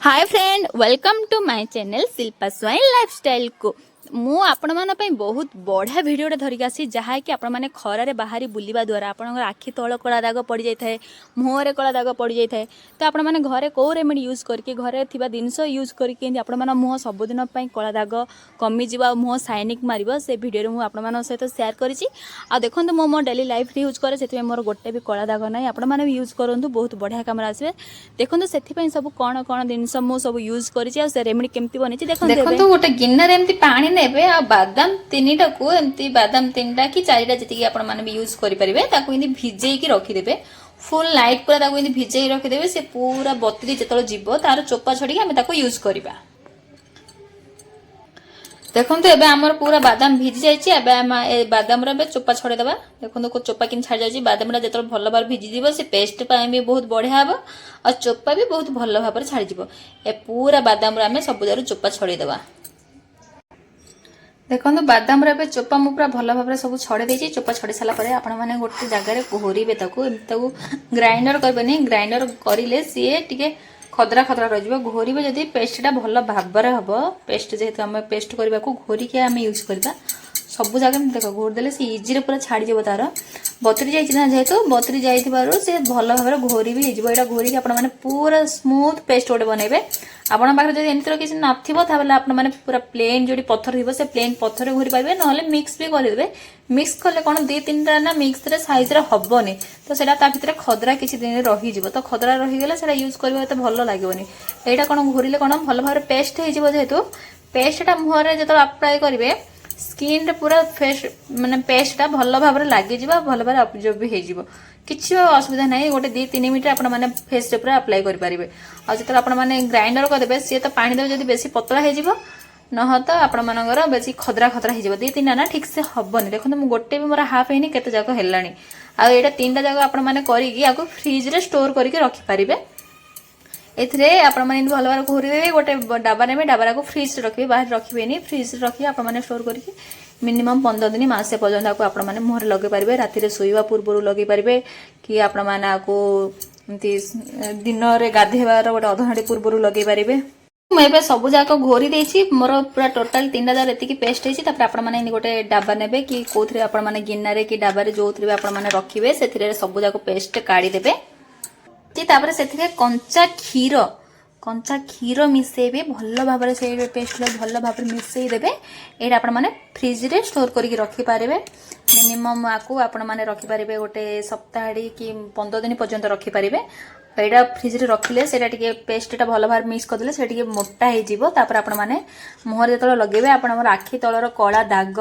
Hi friend welcome to my channel Shilpa Swain lifestyle को मु आपण मन पे बहुत बढ़िया वीडियोटे धरिक आसी जहाँ कि आपण मैंने खरारे बाहरी बुलवा द्वारा आपंकर आखि तल कला दाग पड़ जाए मुहर कला दाग पड़ जाए तो आपण मैंने घरे कौ रेमेडी यूज करके घरे थिबा जिनस यूज करके आपण मैंने मुह सबुदिन कला दाग कमिज मुह साइनिंग मार से वीडियो मुझे आपण सहित सेयार करी देखो मो मो डेली लाइफ यूज करे से मोर गोटे भी कला दाग ना आपण मैंने यूज करूँ बहुत बढ़िया काम आसवे देखो से सब कौन कौन जिनस मुझे सब यूज करी से रेमेडी केमती बनी देखो गोटे गिन्नर एमती पानी नेबे आ बादाम तीनटा को एमती बादाम तीनटा कि चारिटा जति आपण माने भी यूज करि परिबे ताको इनी भिजेई की रखि देबे फुल नाइट पूरा ताको इनी भिजेई रखि देबे से पूरा बतरी जेतलो जीवो तार चोपा छडी हमें ताको यूज करबा देखंतु एबे हमर पूरा बादाम भिज जायछि एबे हम ए बादाम रे चोपा छडे देबा देखंतु को चोपा किन छाड़ जायछि बादाम रे जेतलो भलो बार भिजि दिबो से पेस्ट पाए भी बहुत बढ़िया हबो और चोपा भी बहुत भलो भाबर छाड़ जिवो ए पूरा बादाम रे हमें सब जरो चोपा छडे देबा देखो बादाम रे चोपा मु पूरा भल भाव सब छड़े देछि चोपा छड़े सारा पर आपण माने गोटे जगह घोरीबे ताको ग्राइंडर करबेनी ग्राइंडर करिले सीए टिके खदरा खदरा रहिबो घोरीबे जदी पेस्टटा भल भाबरे हबो पेस्ट जेहेतु हम पेस्ट करबा को घोरी के हम यूज करबा सब जगह देखो घोर देले से इजी रे पूरा छाड़ी जेबो तार बतरी जाई ना जेहेतु बतरी जाइथिबारो से भल भाबरे घोरी भी हिजबो एटा घोरी के आपण माने पूरा स्मूथ पेस्ट ओडे बनेबे आपण पाखरे जदि एंतर किछ नथिबो ताबले आपण माने पूरा प्लेन जोडी पत्थर थिबो से प्लेन पत्थर घोरी पाइबे नहले मिक्स भी कर देबे मिक्स करले कोन दे तीनटा ना मिक्स रे साइज रे हबोनी तो सेटा ता भितरे खदरा किछ दिन रही जिवो तो खदरा रही गेले सेटा यूज करबो त भलो लागोनी एटा कोन घोरीले कोन भल भाबरे पेस्ट हे जिवो जेहेतु पेस्टटा मुहरे जतो अप्लाई करिवे स्किन रे पूरा फेस माने पेस्टटा भल भाबरे लागि जिवो भल भाबरे अब्जॉर्ब भी हे जिवो किछि असुविधा नहीं गोटे 2-3 मिनिट आपण माने फेस रे पूरा अप्लाई करि परिबे आ जतो आपण माने ग्राइंडर कर देबे से तो पानी देबे जदी बेसी पतला हे जिवो नह तो आपण मानकर बेसी खदरा खदरा हे जिवो 2-3 ना ठीक से हबनी देखो मु गोटे भी मोर हाफ हेनी केते जाको हेलानी आ एटा तीनटा जाको आपण माने करिकि आको फ्रिज रे स्टोर करके रखि परिबे एथरे आपण माने भल भाबरे घोरी देबे गोटे डाबा नेबे डाबा को फ्रिज रे रखिबे बाहर रखिबेनी फ्रिज रे रखि आपण माने स्टोर करके मिनिमम 15 दिन मासे पर्यंत आपको आपण माने मुहर लगे पारिबे राति रे सोइबा पूर्व लगे पारिबे कि आपण माने आको एमती दिन रे गाधेबार गोटे अधघंटे पूर्व लगे पारिबे मु एबे सब जाको घोरी देछि मोर पूरा टोटल 3,000 एतिकी पेस्ट हेछि तापर आपण माने गोटे डाबा नेबे कि कोथरे आपण माने गिन्नारे कि डाबारे जोथरे आपण माने रखिबे सेथिरे सब जाको पेस्ट काढी देबे तापर सेथिरे कंचा क्षीर मिसेबे भल भाव से पेस्ट भल भाव मिसई देबे एटा आपण माने फ्रिज रे स्टोर करके रखि पारिबे मिनिमम आकु आपण माने रखि पारिबे गोटे सप्ताह कि 15 दिन पर्यंत रखि पारिबे एटा फ्रिज रे रखिले सेटा टिके पेस्टटा भल भाव मिक्स कर देले सेटा टिके मोटा हे जीवो तापर आपण माने मुहर जेतलो लगेबे आपण हमर आखि तळर कला दाग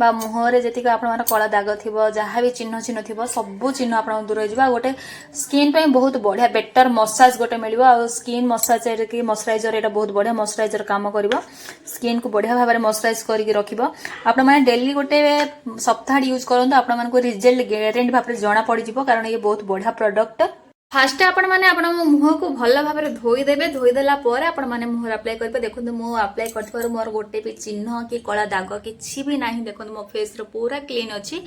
बा मुहर जेतिक आपण कला दाग थिबो जहाँ भी चिन्ह चिन्ह थिबो सब चिन्ह आपण दूर होइबा गोटे स्किन पे बहुत बढ़िया बेटर मसाज गोटे मिलिबो आ स्किन मसाज की मॉइस्चराइजर एटा बहुत बढ़िया मॉइस्चराइजर काम करिवो स्किन को बढ़िया भाबरे मॉइस्चराइज करके रखिबो आपण माने डेली गोटे सप्ताह यूज करंतु आपण मानको रिजल्ट ग्यारंटी भाबरे जणा पड़ी जिवो कारण ये बहुत बढ़िया प्रोडक्ट फास्ट आपण माने आपण मुह को भल भाबरे धोई देबे धोई देला पर आपण माने मुहर अप्लाई करबे देखंतु मु अप्लाई करथबार मोर गोटे भी चिन्ह कि कला दाग किछि भी नाही देखंतु मो फेस रो पूरा क्लीन अछि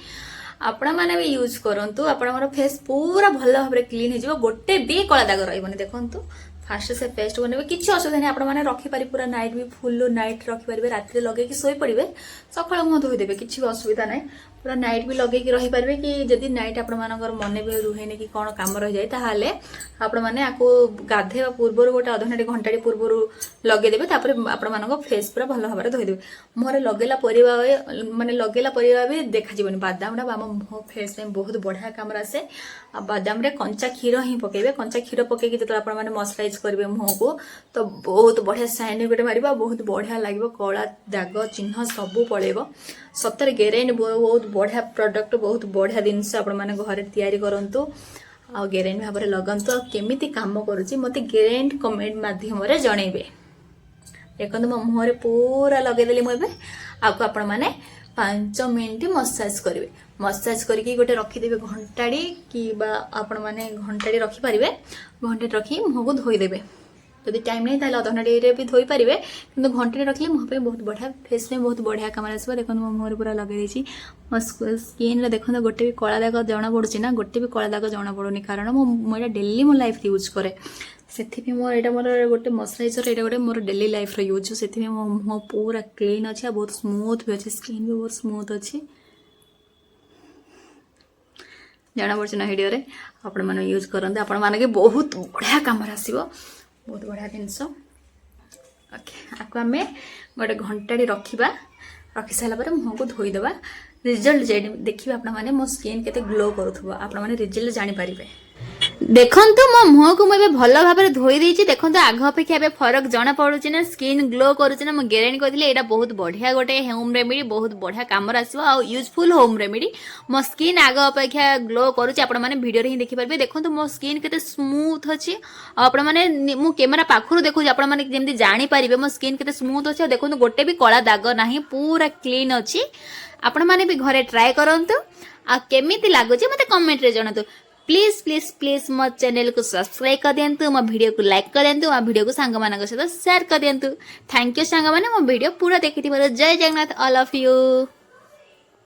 आपण माने भी यूज करंतु आपण मोर फेस पूरा भल भाबरे क्लीन हे जिवो गोटे भी कला दाग रहइबनी देखंतु फास्ट से पेस्ट बनेबे किछि असुविधा नहीं आपण माने रखि पारि पूरा नाइट भी फुल नाइट रखि पारिबे रात्रि लगे कि सोई पड़िबे सकाळ मुह धोई देबे किछि असुविधा नहीं पूरा नाइट भी लगे कि रही पारिबे कि जदी नाइट आपण मानकर मने भी रुहेने कि कोन काम रह जाय ताहाले आपण माने आको गाधेवा पूर्व गोटे अधघंटे घंटाडी पूर्व लगे देबे तापर आपण मानको फेस पूरा भल भाबरे धोई देबे मोरे लगेला परिबा माने लगेला परिबा भी देखा जीवनी बादामडा बाम मुह फेस में बहुत बढ़िया काम रासे आ बादाम रे कंचा क्षीर ही पकेबे कंचा क्षीर पके कि जतो आपण माने मॉइस्चराइज करबे मुह को तो बहुत बढ़िया शाइनिंग गोटे मारिबा बहुत बढ़िया लागबो कला दाग चिन्ह सब पळेबो सत्तर गेरेन बहुत बढ़िया प्रोडक्ट बहुत बढ़िया जिनस आपण माने घरे तैयारी करंतु आ गेरेन भाबरे लगंतु केमिति काम करूची मते गेरेन कमेंट माध्यम रे जणेबे देखंतु मो मुहरे पूरा लगे देली मबे आको आपण माने 5 मिनिट मसाज करिवे मसाज करके गोटे रखी देबे घंटाडी कि बा आपण माने घंटाडी रखि पारिबे घंटे रखी मुह को धोई देबे जदि टाइम नहीं ताले अधघंटे भी धोई पारिबे किंतु घंटे रखले मुह पे बहुत बढ़िया फेस में बहुत बढ़िया काम आसबो देखो मो मुहर पूरा लगे देछि मो स्किन रे देखो गोटे भी कला दाग जना पड़ुछि ना गोटे भी कला दाग जना पड़ुनी कारण मो डेली मो लाइफ यूज करे ସେଥିପାଇଁ ମୋର ଏଇଟା ମୋର ଗୋଟେ ମଶ୍ଚରାଇଜର, ଏଇଟା ଗୋଟେ ମୋର ଡେଲି ଲାଇଫ୍ର ୟୁଜ୍। ସେଥିପାଇଁ ମୋ ମୁହଁ ପୁରା କ୍ଲିନ୍ ଅଛି ଆଉ ବହୁତ ସ୍ମୁଥ୍ ବି ଅଛି, ସ୍କିନ୍ ବି ବହୁତ ସ୍ମୁଥ୍ ଅଛି, ଜଣାପଡ଼ୁଛି ନା ଭିଡ଼ିଓରେ। ଆପଣମାନେ ୟୁଜ୍ କରନ୍ତୁ, ଆପଣମାନଙ୍କୁ ବହୁତ ବଢ଼ିଆ କାମରେ ଆସିବ, ବହୁତ ବଢ଼ିଆ ଜିନିଷ। ଓକେ, ଆକୁ ଆମେ ଗୋଟେ ଘଣ୍ଟାଟି ରଖିବା, ରଖି ସାରିଲା ପରେ ମୁହଁକୁ ଧୋଇଦେବା। ରିଜଲ୍ଟ ଦେଖିବେ ଆପଣମାନେ ମୋ ସ୍କିନ୍ କେତେ ଗ୍ଲୋ କରୁଥିବ, ଆପଣମାନେ ରିଜଲ୍ଟ ଜାଣିପାରିବେ। ଦେଖନ୍ତୁ ମୋ ମୁହଁକୁ ମୁଁ ଏବେ ଭଲ ଭାବରେ ଧୋଇ ଦେଇଛି। ଦେଖନ୍ତୁ ଆଗ ଅପେକ୍ଷା ଏବେ ଫରକ ଜଣା ପଡୁଛି ନା, ସ୍କିନ୍ ଗ୍ଲୋ କରୁଛି ନା। ମୁଁ ଗ୍ୟାରେଣ୍ଟି କରିଥିଲି ଏଇଟା ବହୁତ ବଢିଆ ଗୋଟେ ହୋମ ରେମିଡି, ବହୁତ ବଢିଆ କାମରେ ଆସିବ ଆଉ ୟୁଜଫୁଲ ହୋମ ରେମିଡି। ମୋ ସ୍କିନ୍ ଆଗ ଅପେକ୍ଷା ଗ୍ଲୋ କରୁଛି, ଆପଣମାନେ ଭିଡ଼ିଓରେ ହିଁ ଦେଖିପାରିବେ। ଦେଖନ୍ତୁ ମୋ ସ୍କିନ୍ କେତେ ସ୍ମୁଥ ଅଛି, ଆଉ ଆପଣମାନେ ମୁଁ କ୍ୟାମେରା ପାଖରୁ ଦେଖୁଛି, ଆପଣମାନେ ଯେମିତି ଜାଣିପାରିବେ ମୋ ସ୍କିନ୍ କେତେ ସ୍ମୁଥ ଅଛି। ଆଉ ଦେଖନ୍ତୁ ଗୋଟେ ବି କଳା ଦାଗ ନାହିଁ, ପୁରା କ୍ଲିନ୍ ଅଛି। ଆପଣମାନେ ବି ଘରେ ଟ୍ରାଏ କରନ୍ତୁ, ଆଉ କେମିତି ଲାଗୁଛି ମୋତେ କମେଣ୍ଟରେ ଜଣାନ୍ତୁ। प्लीज प्लीज प्लीज मो चैनल को सब्सक्राइब कर दिंतु, मो वीडियो को लाइक कर दिंतु, मो वीडियो को सांग मान सहित शेयर कर दिंतु। थैंक यू सांग माने मो वीडियो पूरा देखि। जय जगन्नाथ, ऑल ऑफ यू।